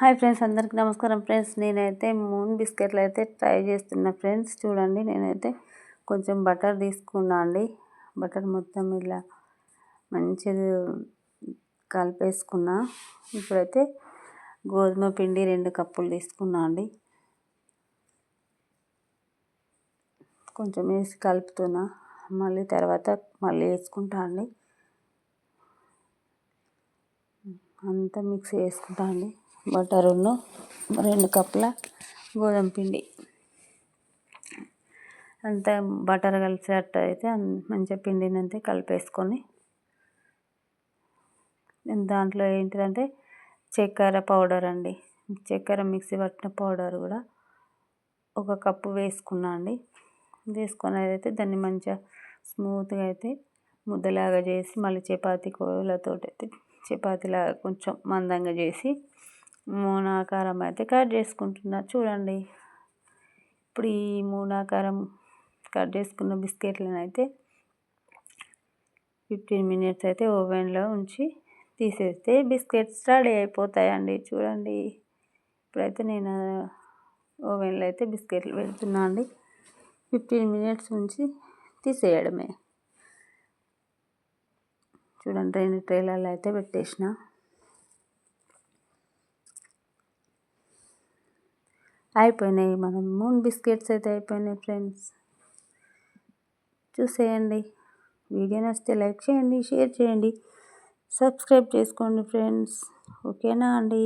Hi friends, అందరికీ నమస్కారం friends. నేనైతే మూన్ బిస్కెట్లు అయితే ట్రై చేస్తున్నా ఫ్రెండ్స్. చూడండి, నేనైతే కొంచెం బటర్ తీసుకున్నా అండి. బటర్ మొత్తం ఇలా మంచిగా కలిపేసుకున్నా. ఇప్పుడైతే గోధుమ పిండి 2 కప్పులు తీసుకున్నా అండి. కొంచెం వేసి కలుపుతున్నా, మళ్ళీ తర్వాత వేసుకుంటా అండి. అంతా మిక్స్ చేసుకుంటా అండి. బటరును 2 కప్పుల గోధుమ పిండి అంతా బటర్ కలిసేటట్టు అయితే మంచిగా పిండిని అంతా కలిపేసుకొని, దాంట్లో ఏంటిదంటే చక్కెర పౌడర్ అండి. చక్కెర మిక్సీ పట్టిన పౌడర్ కూడా 1 కప్పు వేసుకున్నా అండి. వేసుకొని అయితే దాన్ని మంచిగా స్మూత్గా అయితే ముద్దలాగా చేసి, మళ్ళీ చపాతీ కోలతో అయితే చపాతీలాగా కొంచెం మందంగా చేసి మూనాకారం అయితే కట్ చేసుకుంటున్నా. చూడండి, ఇప్పుడు ఈ మూనాకారం కట్ చేసుకున్న బిస్కెట్లను అయితే 15 మినిట్స్ అయితే ఓవెన్లో ఉంచి తీసేస్తే బిస్కెట్స్ రెడీ అయిపోతాయండి. చూడండి, ఇప్పుడైతే నేను ఓవెన్లో అయితే బిస్కెట్లు పెడుతున్నా అండి. 15 మినిట్స్ ఉంచి తీసేయడమే. చూడండి, 2 ట్రేలలో అయితే పెట్టేసిన. అయిపోయినాయి, మనం మూన్ బిస్కెట్స్ అయితే అయిపోయినాయి ఫ్రెండ్స్. చూసేయండి. వీడియో నచ్చితే లైక్ చేయండి, షేర్ చేయండి, సబ్స్క్రైబ్ చేసుకోండి ఫ్రెండ్స్. ఓకేనా అండి?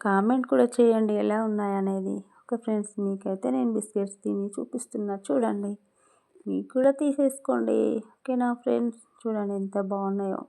కామెంట్ కూడా చేయండి ఎలా ఉన్నాయనేది. ఓకే ఫ్రెండ్స్, మీకైతే నేను బిస్కెట్స్ తిని చూపిస్తున్నా. చూడండి, మీకు కూడా తీసేసుకోండి. ఓకేనా ఫ్రెండ్స్? చూడండి ఎంత బాగున్నాయో.